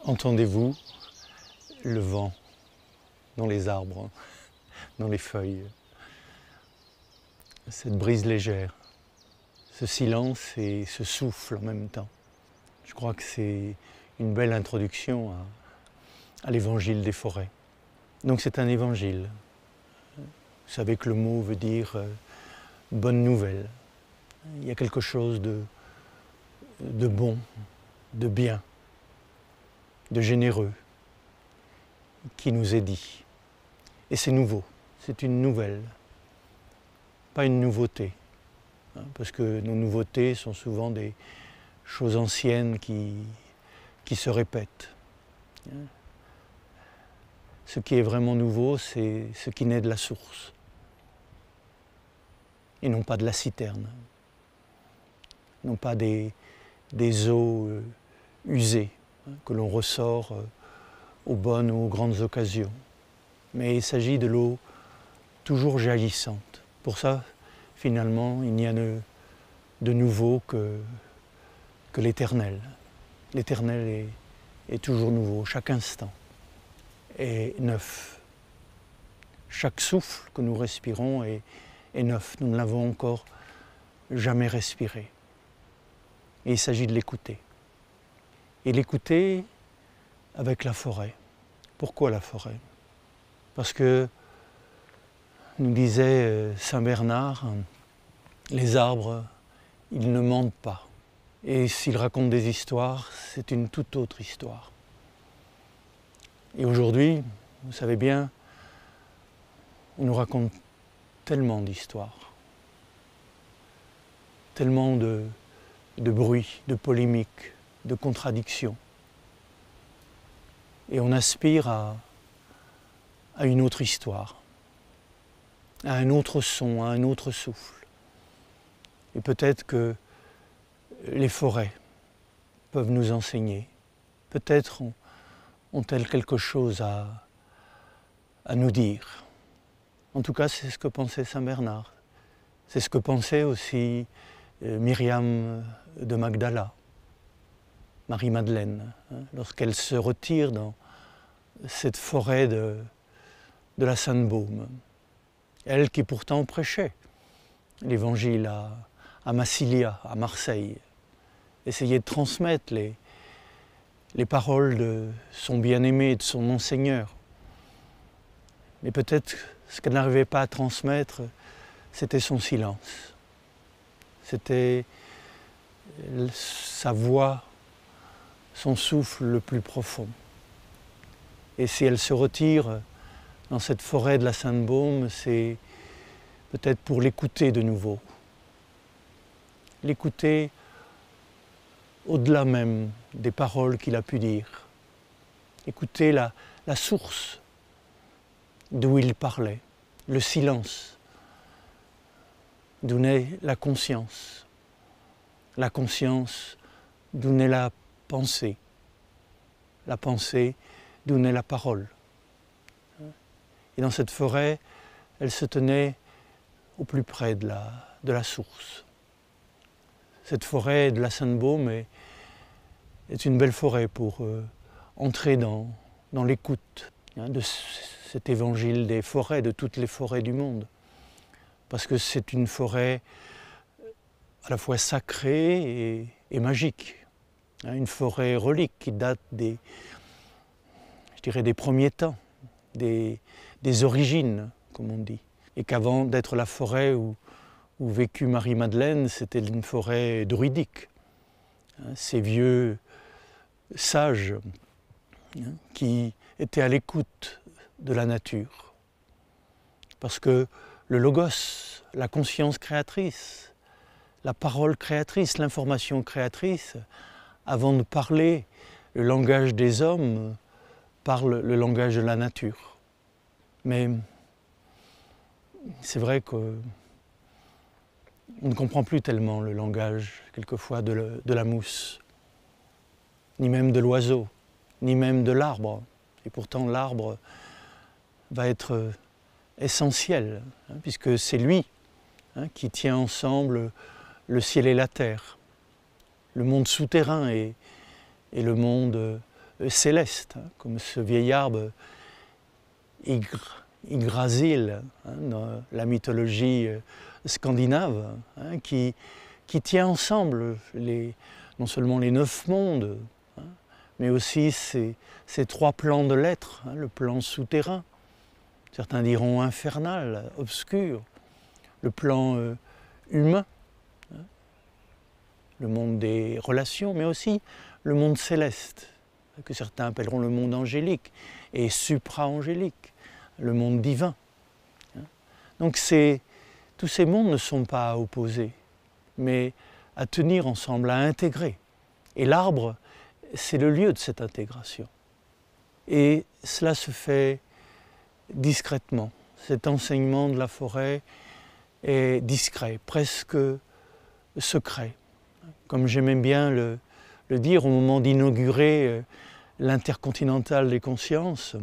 Entendez-vous le vent dans les arbres, dans les feuilles, cette brise légère, ce silence et ce souffle en même temps. Je crois que c'est une belle introduction à l'évangile des forêts. Donc c'est un évangile. Vous savez que le mot veut dire bonne nouvelle. Il y a quelque chose de bon, de bien, de généreux qui nous est dit. Et c'est nouveau, c'est une nouvelle, pas une nouveauté. Parce que nos nouveautés sont souvent des choses anciennes qui se répètent. Ce qui est vraiment nouveau, c'est ce qui naît de la source, et non pas de la citerne, non pas des eaux usées que l'on ressort aux bonnes ou aux grandes occasions. Mais il s'agit de l'eau toujours jaillissante. Pour ça, finalement, il n'y a de nouveau que l'éternel. L'éternel est toujours nouveau, chaque instant est neuf. Chaque souffle que nous respirons est neuf. Nous ne l'avons encore jamais respiré. Et il s'agit de l'écouter. Et l'écouter avec la forêt. Pourquoi la forêt? Parce que, nous disait Saint Bernard, les arbres, ils ne mentent pas. Et s'ils racontent des histoires, c'est une toute autre histoire. Et aujourd'hui, vous savez bien, on nous raconte tellement d'histoires, tellement de bruit, de polémiques, de contradictions. Et on aspire à une autre histoire, à un autre son, à un autre souffle. Et peut-être que les forêts peuvent nous enseigner, peut-être ont-elles quelque chose à nous dire. En tout cas, c'est ce que pensait Saint Bernard. C'est ce que pensait aussi Myriam de Magdala, Marie-Madeleine, lorsqu'elle se retire dans cette forêt de la Sainte-Baume. Elle qui pourtant prêchait l'évangile à Massilia, à Marseille, essayait de transmettre les paroles de son bien-aimé, de son Monseigneur. Mais peut-être ce qu'elle n'arrivait pas à transmettre, c'était son silence. C'était sa voix, son souffle le plus profond. Et si elle se retire dans cette forêt de la Sainte-Baume, c'est peut-être pour l'écouter de nouveau. L'écouter au-delà même des paroles qu'il a pu dire. Écouter la source d'où il parlait, le silence, d'où naît la conscience d'où naît la pensée d'où naît la parole. Et dans cette forêt, elle se tenait au plus près de la source. Cette forêt de la Sainte-Baume est une belle forêt pour entrer dans l'écoute de cet évangile des forêts, de toutes les forêts du monde. Parce que c'est une forêt à la fois sacrée et magique. Une forêt relique qui date des premiers temps, des origines, comme on dit. Et qu'avant d'être la forêt où vécut Marie-Madeleine, c'était une forêt druidique. Ces vieux sages qui étaient à l'écoute de la nature. Parce que le logos, la conscience créatrice, la parole créatrice, l'information créatrice, avant de parler le langage des hommes, parle le langage de la nature. Mais c'est vrai qu'on ne comprend plus tellement le langage, quelquefois, de la mousse, ni même de l'oiseau, ni même de l'arbre. Et pourtant, l'arbre va être essentiel, puisque c'est lui qui tient ensemble le ciel et la terre, le monde souterrain et le monde céleste, hein, comme ce vieil arbre Yggdrasil, hein, dans la mythologie scandinave, hein, qui tient ensemble non seulement les 9 mondes, hein, mais aussi ces 3 plans de l'être, hein, le plan souterrain, certains diront infernal, obscur, le plan humain, hein, le monde des relations, mais aussi le monde céleste, que certains appelleront le monde angélique, et supra-angélique, le monde divin. Donc tous ces mondes ne sont pas opposés, mais à tenir ensemble, à intégrer. Et l'arbre, c'est le lieu de cette intégration. Et cela se fait discrètement. Cet enseignement de la forêt est discret, presque secret. Comme j'aimais bien le dire au moment d'inaugurer l'intercontinental des consciences,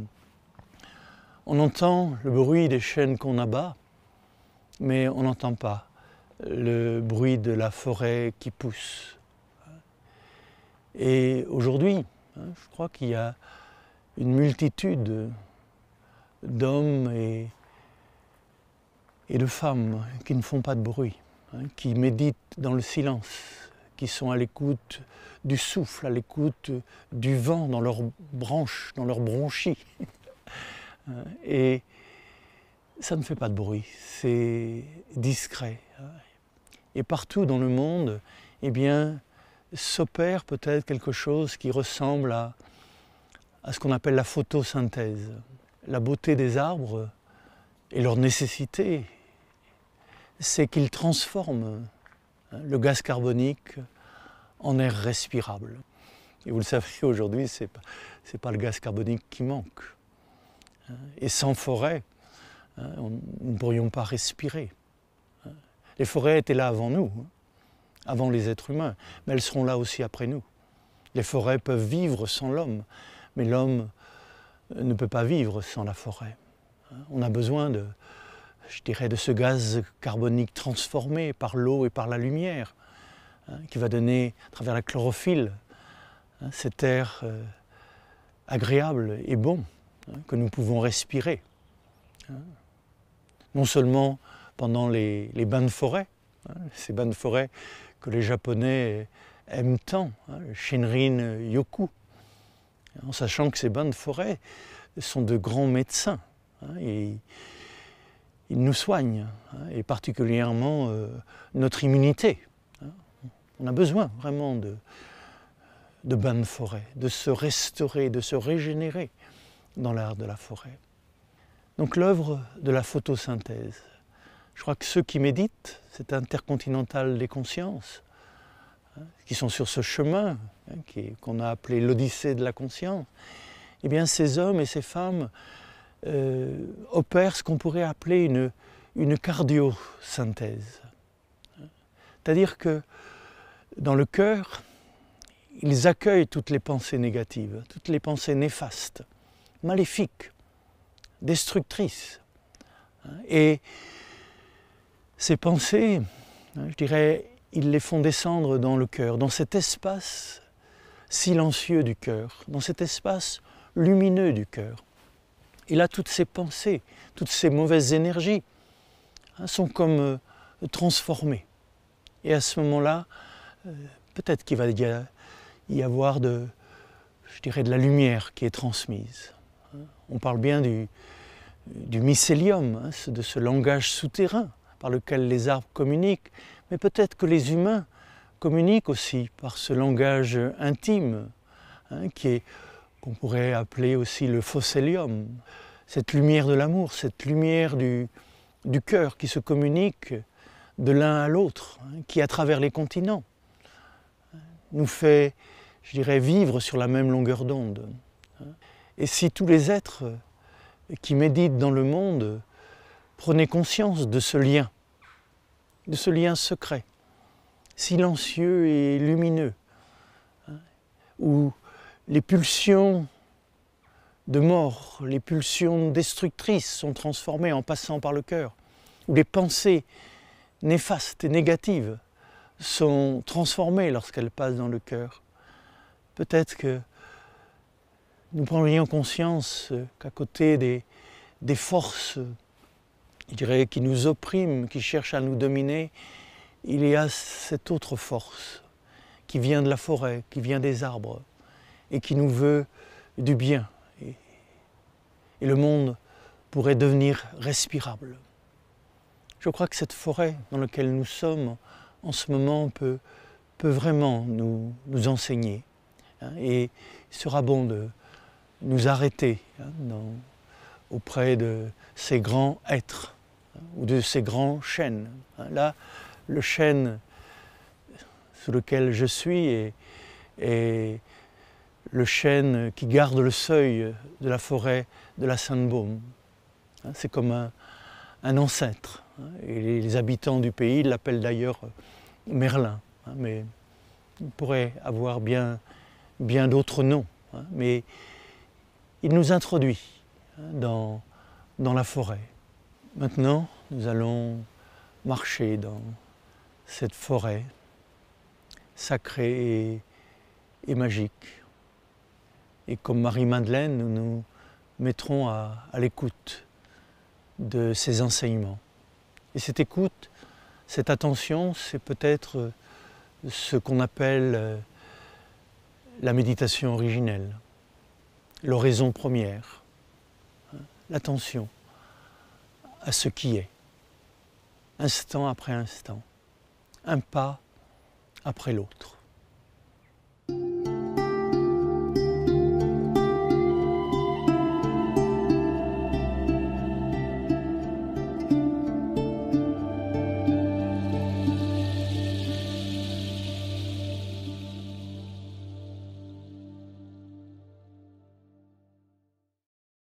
on entend le bruit des chênes qu'on abat, mais on n'entend pas le bruit de la forêt qui pousse. Et aujourd'hui, je crois qu'il y a une multitude d'hommes et de femmes qui ne font pas de bruit, qui méditent dans le silence, qui sont à l'écoute du souffle, à l'écoute du vent dans leurs branches, dans leurs bronchies. Et ça ne fait pas de bruit, c'est discret. Et partout dans le monde, eh bien, s'opère peut-être quelque chose qui ressemble à ce qu'on appelle la photosynthèse. La beauté des arbres et leur nécessité, c'est qu'ils transforment le gaz carbonique en air respirable. Et vous le savez, aujourd'hui, c'est pas le gaz carbonique qui manque. Et sans forêt, nous ne pourrions pas respirer. Les forêts étaient là avant nous, avant les êtres humains, mais elles seront là aussi après nous. Les forêts peuvent vivre sans l'homme, mais l'homme ne peut pas vivre sans la forêt. On a besoin de ce gaz carbonique transformé par l'eau et par la lumière, qui va donner, à travers la chlorophylle, cet air agréable et bon que nous pouvons respirer. Non seulement pendant les bains de forêt, ces bains de forêt que les Japonais aiment tant, le Shinrin Yoku, en sachant que ces bains de forêt sont de grands médecins. Et ils nous soignent, et particulièrement notre immunité. On a besoin vraiment de bains de forêt, de se restaurer, de se régénérer dans l'art de la forêt. Donc l'œuvre de la photosynthèse. Je crois que ceux qui méditent, cet intercontinental des consciences, qui sont sur ce chemin, qu'on a appelé l'Odyssée de la conscience, eh bien ces hommes et ces femmes opèrent ce qu'on pourrait appeler une cardiosynthèse. C'est-à-dire que dans le cœur, ils accueillent toutes les pensées négatives, toutes les pensées néfastes, maléfiques, destructrices. Et ces pensées, je dirais, ils les font descendre dans le cœur, dans cet espace silencieux du cœur, dans cet espace lumineux du cœur. Et là, toutes ces pensées, toutes ces mauvaises énergies sont comme transformées. Et à ce moment-là, peut-être qu'il va y avoir de la lumière qui est transmise. On parle bien du mycélium, de ce langage souterrain par lequel les arbres communiquent, mais peut-être que les humains communiquent aussi par ce langage intime, qu'on pourrait appeler aussi le phocélium, cette lumière de l'amour, cette lumière du cœur qui se communique de l'un à l'autre, qui à travers les continents nous fait, vivre sur la même longueur d'onde. Et si tous les êtres qui méditent dans le monde prenaient conscience de ce lien secret, silencieux et lumineux, où les pulsions de mort, les pulsions destructrices sont transformées en passant par le cœur, où les pensées néfastes et négatives sont transformées lorsqu'elles passent dans le cœur. Peut-être que nous prenions conscience qu'à côté des forces, je dirais, qui nous oppriment, qui cherchent à nous dominer, il y a cette autre force qui vient de la forêt, qui vient des arbres et qui nous veut du bien. Et le monde pourrait devenir respirable. Je crois que cette forêt dans laquelle nous sommes en ce moment peut vraiment nous enseigner. Et il sera bon de nous arrêter auprès de ces grands êtres ou de ces grands chênes. Là, le chêne sous lequel je suis est le chêne qui garde le seuil de la forêt de la Sainte-Baume. C'est comme un ancêtre. Et les habitants du pays l'appellent d'ailleurs Merlin. Mais il pourrait avoir bien d'autres noms. Mais il nous introduit dans la forêt. Maintenant, nous allons marcher dans cette forêt sacrée et magique. Et comme Marie-Madeleine, nous nous mettrons à l'écoute de ses enseignements. Et cette écoute, cette attention, c'est peut-être ce qu'on appelle la méditation originelle, l'oraison première, l'attention à ce qui est, instant après instant, un pas après l'autre.